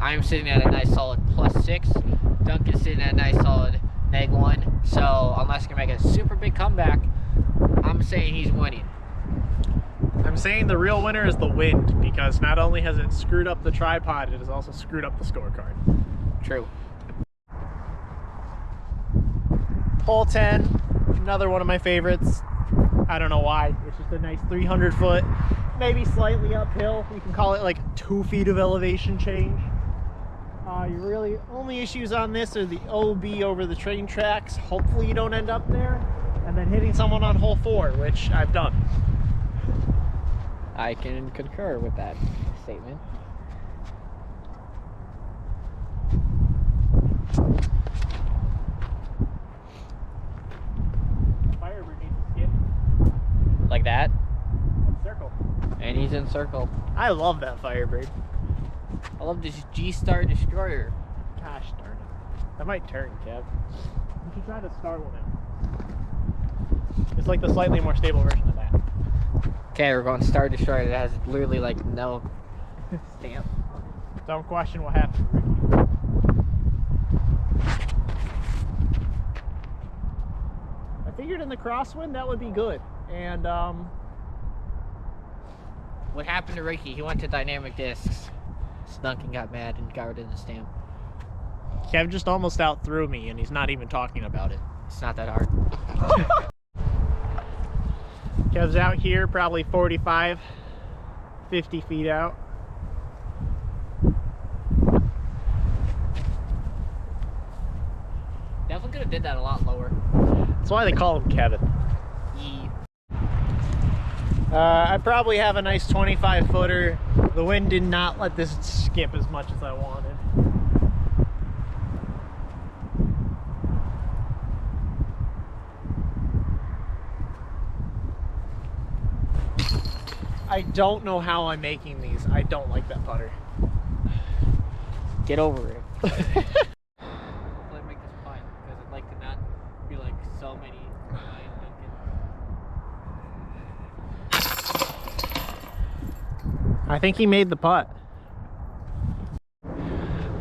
I'm sitting at a nice solid +6. Duncan's sitting at a nice solid -1. So unless he can make a super big comeback, I'm saying he's winning. I'm saying the real winner is the wind, because not only has it screwed up the tripod, it has also screwed up the scorecard. True. Hole 10, another one of my favorites. I don't know why. It's just a nice 300 foot, maybe slightly uphill. You can call it like 2 feet of elevation change. Your really only issues on this are the OB over the train tracks. Hopefully you don't end up there. And then hitting someone on hole 4, which I've done. I can concur with that statement. Firebird needs to skip. Like that? Circle. And he's in circle. I love that Firebird. I love this G-Star Destroyer. Gosh darn it. That might turn, Kev. You should try to start one out. It's like the slightly more stable version of that. Okay, we're going Star Destroyer. It has literally like no stamp. Don't question what happened, Ricky. I figured in the crosswind that would be good. And What happened to Ricky? He went to dynamic discs. So Duncan got mad and got rid of the stamp. Kev just almost outthrew me, and he's not even talking about it. It's not that hard. Kev's out here, probably 45, 50 feet out. Definitely could have did that a lot lower. That's why they call him Kevin. Yee. I probably have a nice 25 footer. The wind did not let this skip as much as I wanted. I don't know how I'm making these. I don't like that putter. Get over it. I'd make this putt because I'd like to not be like so many behind Duncan. I think he made the putt.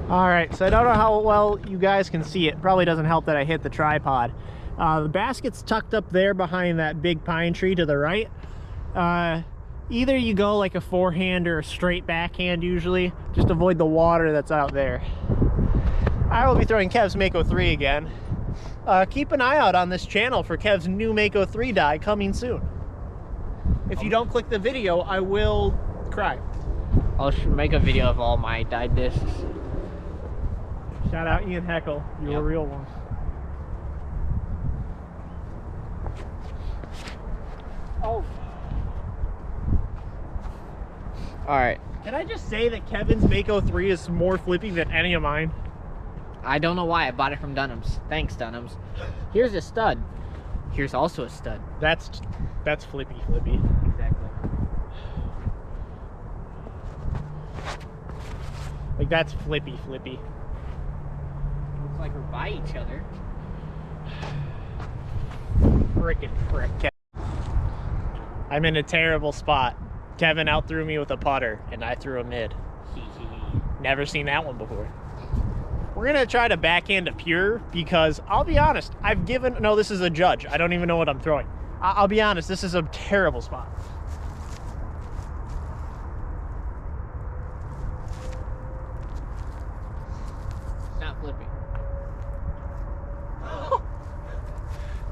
All right, so I don't know how well you guys can see it. Probably doesn't help that I hit the tripod. The basket's tucked up there behind that big pine tree to the right. Either you go like a forehand or a straight backhand usually. Just avoid the water that's out there. I will be throwing Kev's Mako 3 again. Keep an eye out on this channel for Kev's new Mako 3 die coming soon. If you don't click the video, I will cry. I'll make a video of all my dyed discs. Shout out Ian Heckle, you're a real one. Oh. Alright. Can I just say that Kevin's Mako 3 is more flippy than any of mine? I don't know why. I bought it from Dunham's. Thanks, Dunham's. Here's a stud. Here's also a stud. That's flippy. Exactly. Like that's flippy. Looks like we're by each other. Frickin' frick. I'm in a terrible spot. Kevin outthrew me with a putter, and I threw a mid. Never seen that one before. We're gonna try to backhand a pure because I'll be honest, no, this is a judge. I don't even know what I'm throwing. I'll be honest, this is a terrible spot. Not flipping.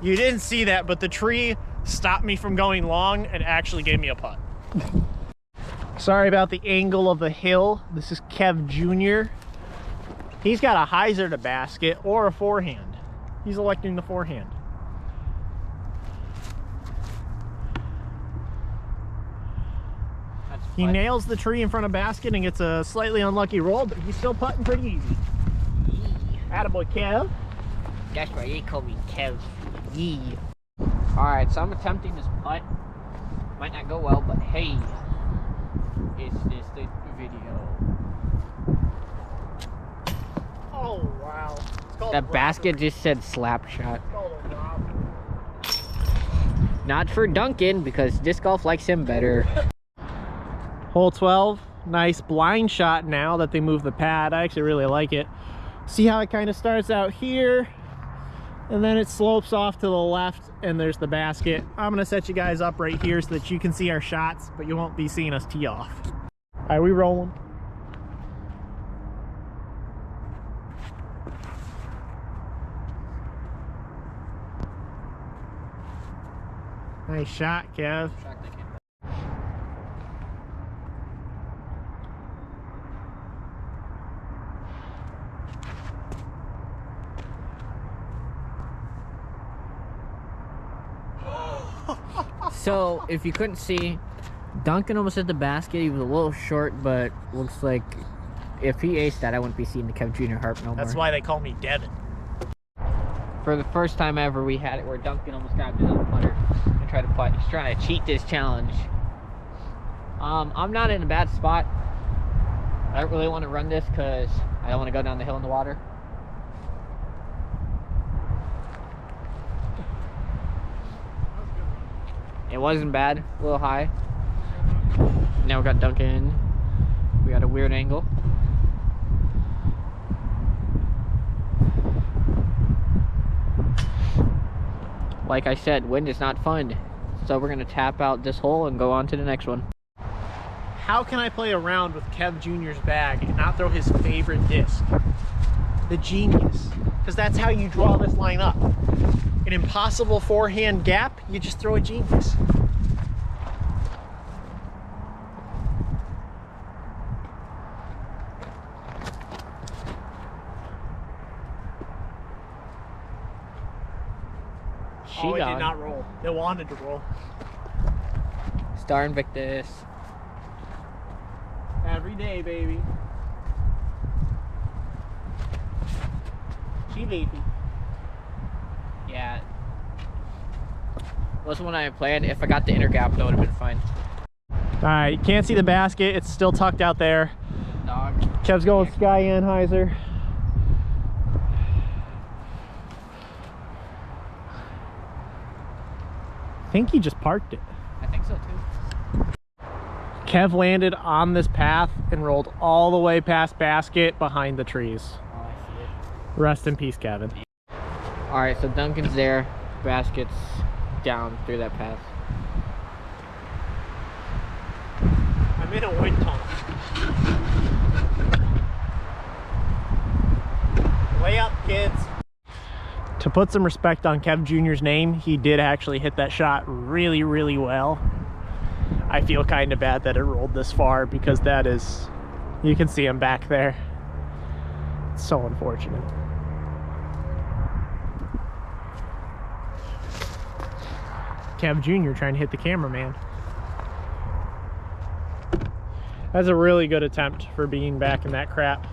You didn't see that, but the tree stopped me from going long and actually gave me a putt. Sorry about the angle of the hill. This is Kev Jr. He's got a hyzer to basket or a forehand. He's electing the forehand. He nails the tree in front of basket and gets a slightly unlucky roll, but he's still putting pretty easy. Attaboy, Kev. That's why they call me Kev. Yee. Alright, so I'm attempting this putt. Might not go well, but hey, it's just a video. Oh, wow. That basket just said slap shot. Not for Duncan, because disc golf likes him better. Hole 12, nice blind shot now that they move the pad. I actually really like it. See how it kind of starts out here and then it slopes off to the left and there's the basket. I'm gonna set you guys up right here so that you can see our shots, but you won't be seeing us tee off. All right, we rolling. Nice shot, Kev. So, if you couldn't see, Duncan almost hit the basket. He was a little short, but looks like if he aced that, I wouldn't be seeing the Kev Jr. harp no more. That's why they call me Devin. For the first time ever, we had it where Duncan almost grabbed his own putter and tried to putt. He's trying to cheat this challenge. I'm not in a bad spot. I don't really want to run this because I don't want to go down the hill in the water. It wasn't bad, a little high. Now we got Duncan. We got a weird angle. Like I said, wind is not fun. So we're gonna tap out this hole and go on to the next one. How can I play around with Kev Jr.'s bag and not throw his favorite disc? The genius. Because that's how you draw this line up. An impossible forehand gap, you just throw a genius. It did not roll. They wanted to roll. Star Invictus. Every day, baby. She baby. Yeah. Wasn't what I had planned. If I got the inner gap, that would have been fine. Alright, you can't see the basket. It's still tucked out there. Dog. Kev's going Sky Anheuser. I think he just parked it. I think so too. Kev landed on this path and rolled all the way past basket behind the trees. Oh, I see it. Rest in peace, Kevin. Alright, so Duncan's there. Basket's down through that path. I'm in a wind tunnel. Way up, kids. To put some respect on Kev Jr.'s name, he did actually hit that shot really, really well. I feel kind of bad that it rolled this far because that is, you can see him back there. It's so unfortunate. Kev Jr. trying to hit the cameraman. That's a really good attempt for being back in that crap.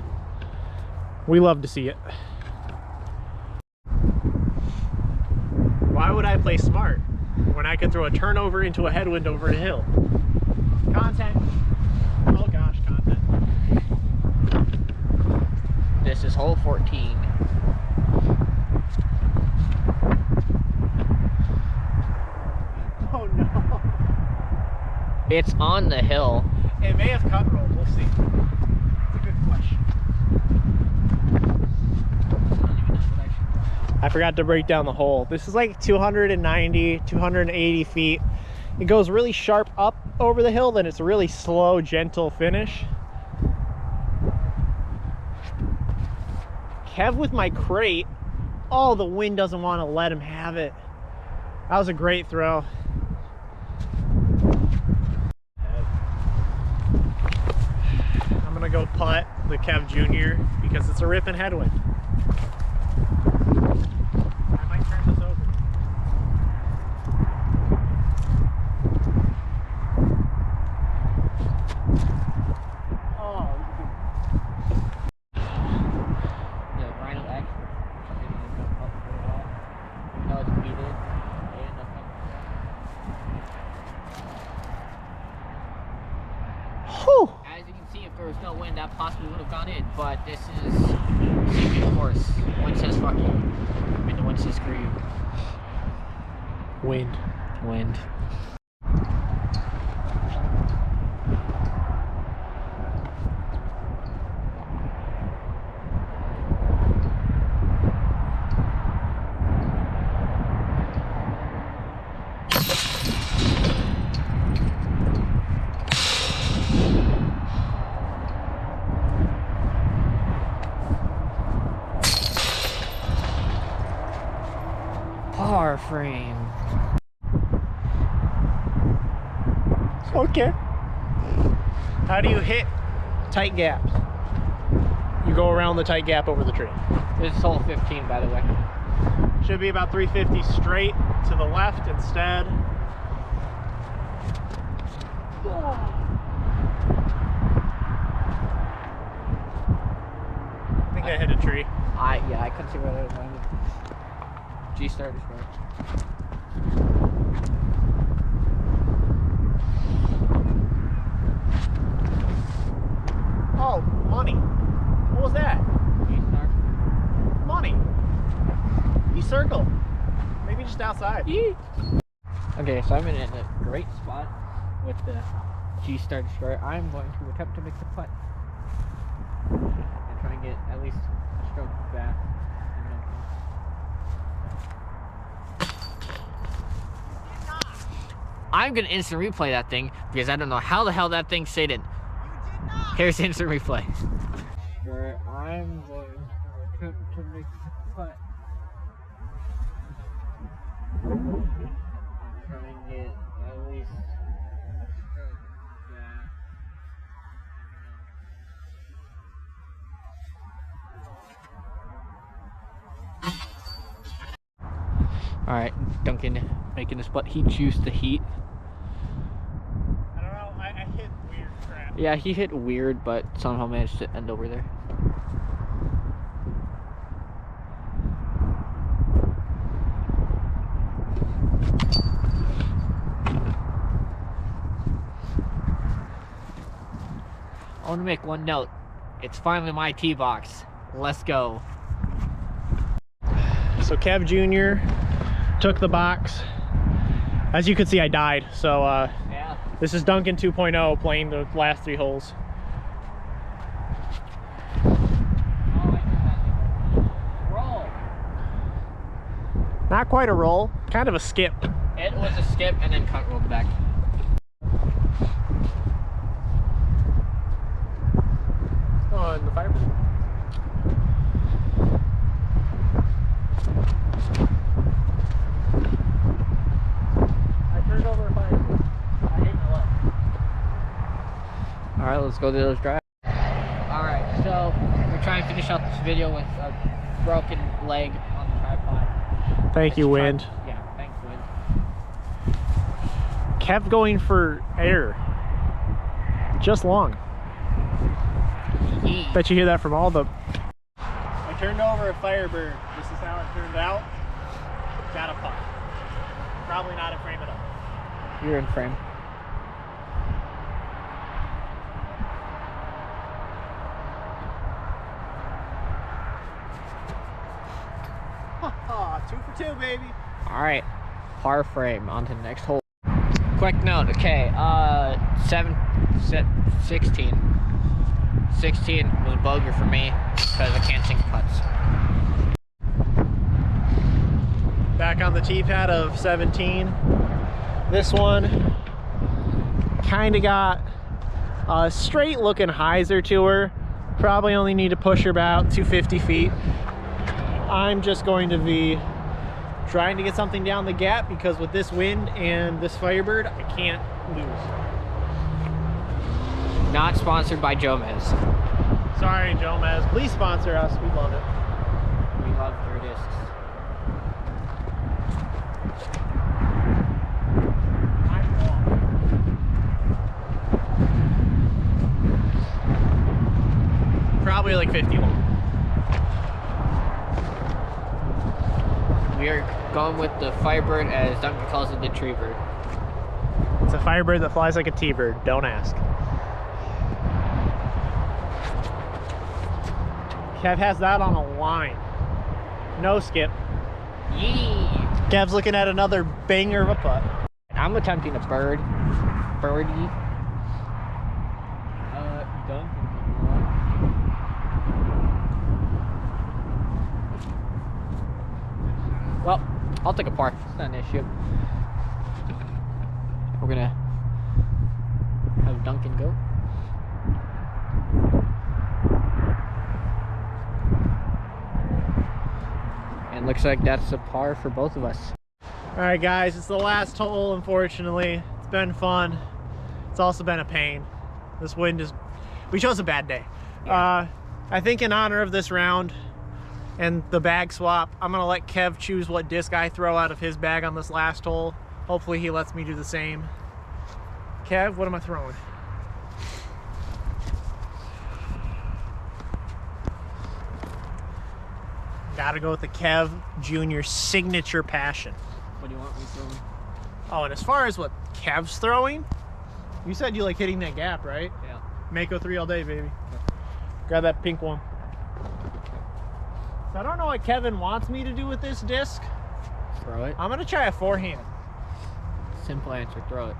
We love to see it. Why would I play smart when I could throw a turnover into a headwind over a hill? Content. Oh gosh, content. This is hole 14. Oh no. It's on the hill. It may have cut rolled. We'll see. It's a good question. I forgot to break down the hole. This is like 290, 280 feet. It goes really sharp up over the hill, then it's a really slow, gentle finish. Kev with my crate. Oh, the wind doesn't want to let him have it. That was a great throw. I'm gonna go putt the Kev Jr. because it's a ripping headwind. I might turn this over. Oh, The Rhino X. No, it's heated. whew. As you can see, if there was no wind, that possibly would have gone in. But this is secret course. Wind says fuck you. I mean, the wind says screw you. Wind. Wind. Par frame. Okay. How do you hit tight gaps? You go around the tight gap over the tree. This is hole 15, by the way. Should be about 350 straight to the left instead. I think I hit a tree. Yeah, I couldn't see where that was landed. G started short. Oh, money. What was that? G star. Money. You circle. Maybe just outside. Yee. Okay, so I'm in a great spot with the G started short. I'm going to attempt to make the putt and try and get at least a stroke back. I'm gonna instant replay that thing because I don't know how the hell that thing stayed in. Here's the instant replay. I'm going to attempt to make the putt. Try and get at least a stroke back. All right, Duncan making this putt. He juiced the heat. I don't know. I hit weird crap. Yeah, he hit weird, but somehow managed to end over there. I want to make one note. It's finally my tee box. Let's go. So Kev Jr. took the box. As you can see, I died. So Yeah. this is Duncan 2.0 playing the last 3 holes. Roll. Not quite a roll, kind of a skip. It was a skip and then cut rolled back. Oh, in the fire. I turned over a fire. I hit my left. All right, let's go to those drives. All right, so we're trying to finish out this video with a broken leg on the tripod. Thank you, Let's try- wind. Yeah, thanks, wind. Kev going for air. Just long. Yee. Bet you hear that from all the... I turned over a Firebird. This is how it turned out. Got a putt. Probably not in frame at all. You're in frame. Ha 2 for 2, baby. All right, par frame. On to the next hole. Quick note. Okay, 16. 16 was bogey for me because I can't sink putts. Back on the tee pad of 17. This one kind of got a straight looking hyzer to her. Probably only need to push her about 250 feet. I'm just going to be trying to get something down the gap because with this wind and this Firebird, I can't lose. Not sponsored by Jomez. Sorry, Jomez. Please sponsor us. We love it. We love your discs. Probably like 50 long. We are going with the Firebird, as Duncan calls it, the tree bird. It's a Firebird that flies like a T-bird. Don't ask. Kev has that on a line. No skip. Yee! Kev's looking at another banger of a putt. I'm attempting a birdie. Duncan. Well, I'll take a par. It's not an issue. We're gonna have Duncan go. And And looks like that's a par for both of us. All right, guys, it's the last hole, unfortunately. It's been fun. It's also been a pain. This wind is, we chose a bad day. Yeah. I think in honor of this round and the bag swap, I'm gonna let Kev choose what disc I throw out of his bag on this last hole. Hopefully he lets me do the same. Kev, what am I throwing? Gotta go with the Kev Jr. signature passion. What do you want me throwing? Oh, and as far as what Kev's throwing, you said you like hitting that gap, right? Yeah. Mako 3 all day, baby. Grab that pink one. So I don't know what Kevin wants me to do with this disc. Throw it. I'm gonna try a forehand. Simple answer, throw it.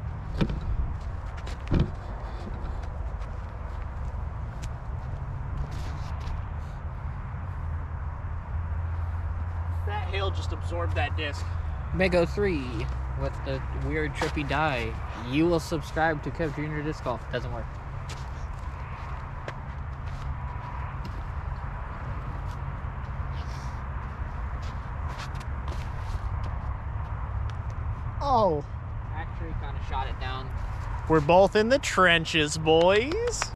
That hail just absorbed that disc. Mego 3 with the weird trippy die. You will subscribe to Kev Jr. Disc Golf. Doesn't work. Oh. Actually, kind of shot it down. We're both in the trenches, boys.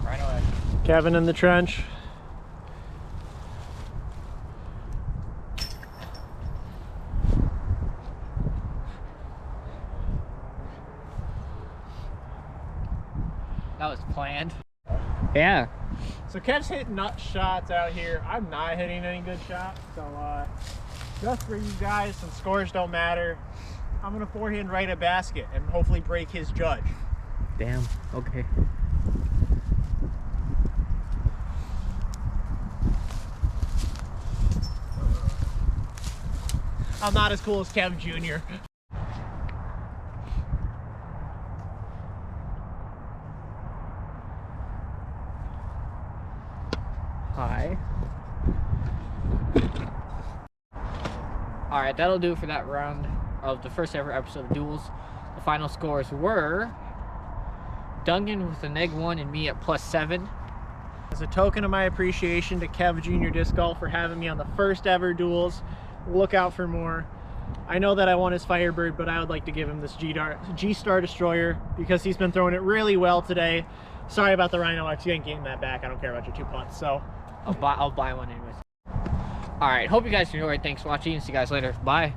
Right away. Kevin in the trench. That was planned. Yeah. So Kev's hitting nut shots out here. I'm not hitting any good shots. So just for you guys, since scores don't matter, I'm gonna forehand right at basket and hopefully break his judge. Damn. Okay. I'm not as cool as Kev Jr. Hi. Alright, that'll do it for that round of the first ever episode of Duels. The final scores were Duncan with a -1 and me at +7. As a token of my appreciation to Kev Jr. Disc Golf for having me on the first ever Duels, look out for more. I know that I won his Firebird, but I would like to give him this G-Star Destroyer because he's been throwing it really well today. Sorry about the Rhino X, you ain't getting that back. I don't care about your 2 putts, so. I'll buy one anyways. Alright, hope you guys enjoyed. Thanks for watching. See you guys later. Bye.